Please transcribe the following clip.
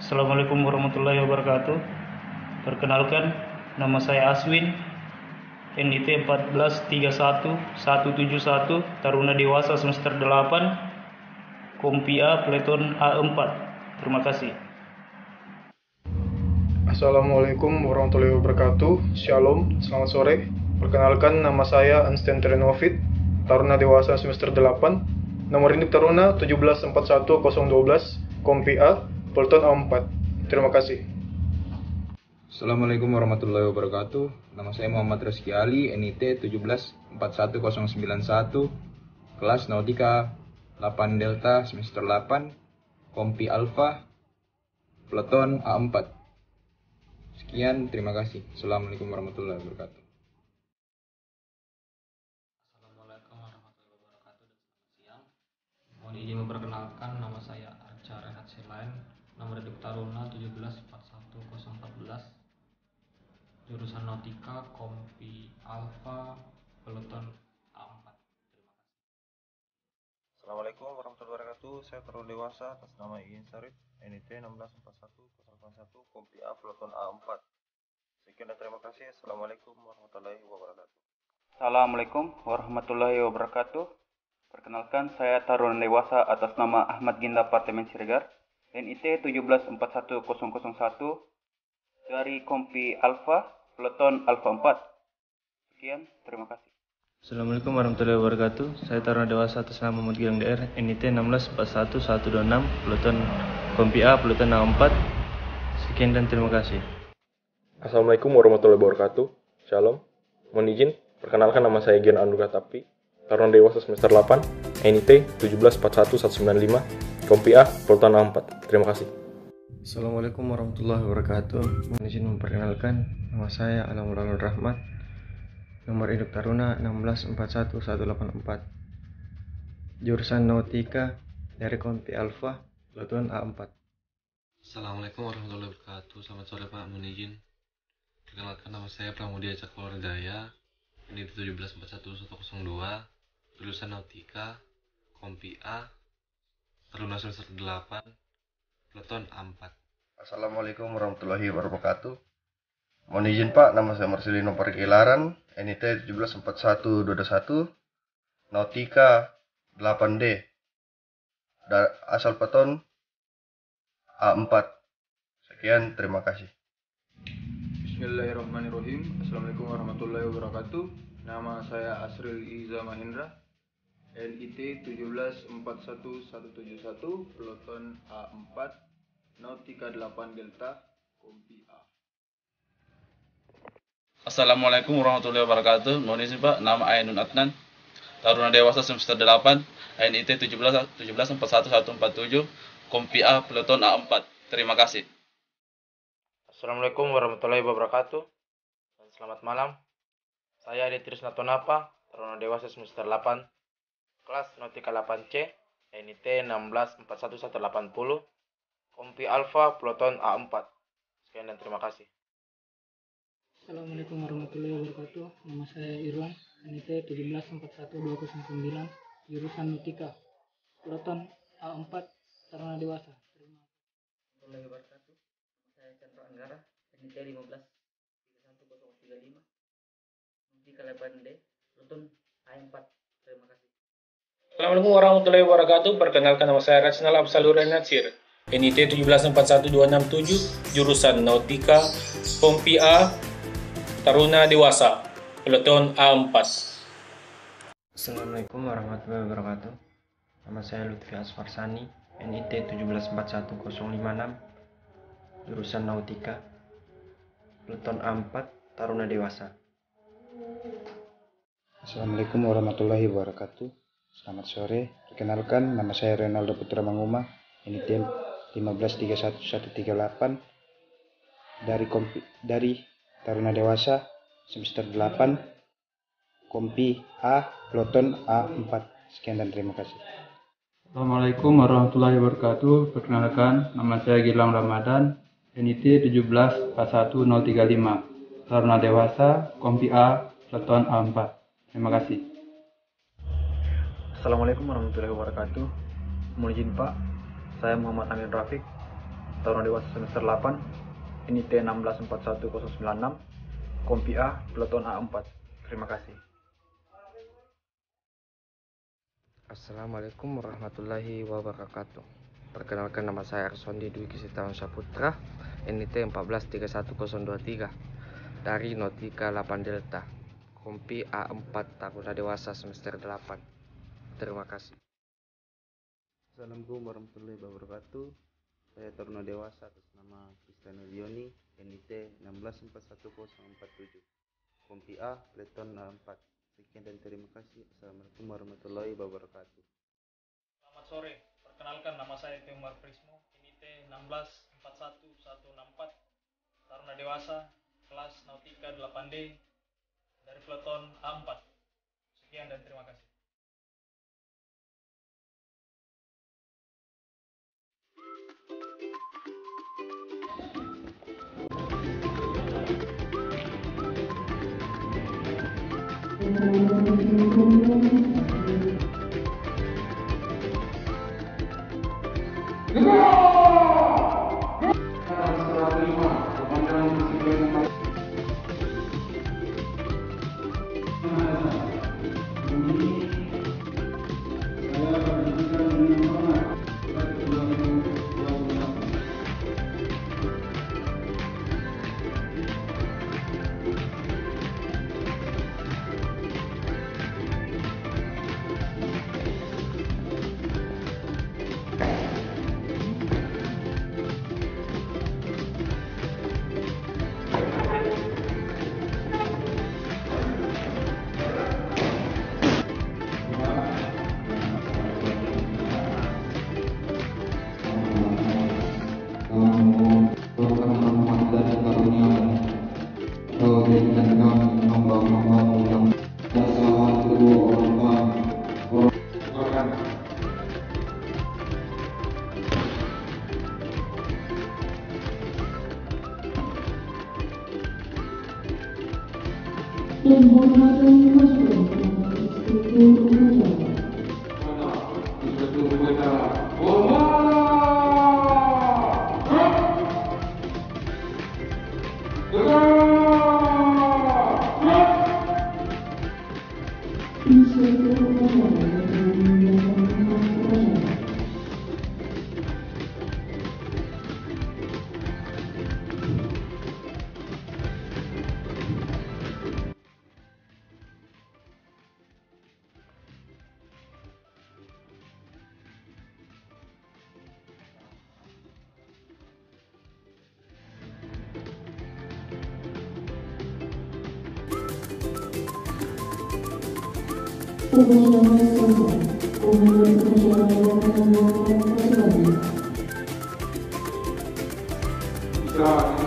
Assalamualaikum warahmatullahi wabarakatuh. Perkenalkan, nama saya Aswin, NIT 1431171, Taruna Dewasa semester 8, Kompi A, Peleton A4. Terima kasih. Assalamualaikum warahmatullahi wabarakatuh. Shalom, selamat sore. Perkenalkan, nama saya Ansten Terenovit, Taruna Dewasa semester 8, nomor induk Taruna 1741012, Kompi A, Peleton A4. Terima kasih. Assalamualaikum warahmatullahi wabarakatuh. Nama saya Muhammad Rizky Ali, NIT 1741091, kelas Nautika 8 Delta semester 8, Kompi Alpha, Peleton A4. Sekian, terima kasih. Assalamualaikum warahmatullahi wabarakatuh. Assalamualaikum warahmatullahi wabarakatuh dan selamat siang. Mohon izin memperkenalkan, nama saya Arca Renat Selain, nomor induk Taruna 1741014, jurusan Nautika, Kompi Alpha, Peleton A4. Terima kasih. Assalamualaikum warahmatullahi wabarakatuh. Saya Taruna Dewasa atas nama Igin Sarif, NIT 1641081, Kompi A, Peleton A4. Sekian dan terima kasih. Assalamualaikum warahmatullahi wabarakatuh. Assalamualaikum warahmatullahi wabarakatuh. Perkenalkan, saya Taruna Dewasa atas nama Ahmad Ginda Partemen Siregar, NIT 1741001, dari Kompi Alpha, Peleton Alpha 4. Sekian, terima kasih. Assalamualaikum warahmatullahi wabarakatuh. Saya Taruna Dewasa atas nama Muhammad Gilang DR, NIT 1641126, Peleton Kompi A, Peleton A4. Sekian dan terima kasih. Assalamualaikum warahmatullahi wabarakatuh. Shalom. Mohon izin, perkenalkan, nama saya Gian Andura Tapi, Taruna Dewasa semester 8, NIT 1741195, Kompi A, Peleton A4. Terima kasih. Assalamualaikum warahmatullahi wabarakatuh. Mohon izin memperkenalkan, nama saya Alamul Rahmat, nomor induk Taruna 1641184, jurusan Nautika dari Kompi Alpha, Peleton A4. Assalamualaikum warahmatullahi wabarakatuh. Selamat sore Pak, mohon izin. Perkenalkan, nama saya Pramudia Cakwardaya, NIT 1741102, jurusan Nautika, Kompi A, Taruna semester 8, Peleton A4. Assalamualaikum warahmatullahi wabarakatuh. Mohon izin Pak, nama saya Marcelino Parkilaran, NIT 1741221, Nautika 8D, asal Peleton A4. Sekian, terima kasih. Bismillahirrahmanirrahim. Assalamualaikum warahmatullahi wabarakatuh. Nama saya Asril Iza Mahendra, NIT 1741171, Peleton A4, Nautika 8 Delta, Kompi A. Assalamualaikum warahmatullahi wabarakatuh. Mohon izin Pak, nama Ainun Adnan, Taruna Dewasa semester 8, NIT 1741147, Kompi A, Peleton A4. Terima kasih. Assalamualaikum warahmatullahi wabarakatuh dan selamat malam. Saya Adi Trisna Tonapa, Taruna Dewasa semester 8, kelas Nautika 8C, NIT 1641180, Kompi Alpha, Peleton A4. Sekian dan terima kasih. Assalamualaikum warahmatullahi wabarakatuh. Nama saya Irwan, NIT 1741209, jurusan Nautika, Peleton A4, Taruna Dewasa. Terima kasih. Warahmatullahi wabarakatuh. Saya Chandra Anggara, NIT 15035, Nautika 8D, Peleton A4. Terima kasih. Assalamualaikum warahmatullahi wabarakatuh. Perkenalkan, nama saya Rajnal Absalur Natsir, NIT 1741267, jurusan Nautika, Kompi A, Taruna Dewasa, Peleton A4. Assalamualaikum warahmatullahi wabarakatuh. Nama saya Lutfi Asfarsani, NIT 1741056, jurusan Nautika, Peleton A4, Taruna Dewasa. Assalamualaikum warahmatullahi wabarakatuh. Selamat sore. Perkenalkan, nama saya Renaldo Putra Manguma, NIT 1531138, dari Taruna Dewasa semester 8, Kompi A, Peleton A4. Sekian dan terima kasih. Assalamualaikum warahmatullahi wabarakatuh. Perkenalkan, nama saya Gilang Ramadan, NIT 1741035, Taruna Dewasa, Kompi A, Peleton A4. Terima kasih. Assalamualaikum warahmatullahi wabarakatuh. Mohon izin Pak, saya Muhammad Amin Rafiq, Taruna Dewasa semester 8, NIT 1641096, Kompi A, Peloton A4. Terima kasih. Assalamualaikum warahmatullahi wabarakatuh. Perkenalkan, nama saya Arsondi Dwi Kisitawan Saputra, NIT 1431023 dari Nautika 8 Delta, Kompi A4 Taruna Dewasa semester 8. Terima kasih. Assalamualaikum warahmatullahi wabarakatuh. Saya Taruna Dewasa atas nama Kristiano Lioni, NIT 1641047, Kompi A, Peloton A4. Sekian dan terima kasih. Assalamualaikum warahmatullahi wabarakatuh. Selamat sore, perkenalkan nama saya Teomar Prismo, NIT 1641164, Taruna Dewasa, kelas Nautika 8D dari Peloton A4. Sekian dan terima kasih. Istirahat.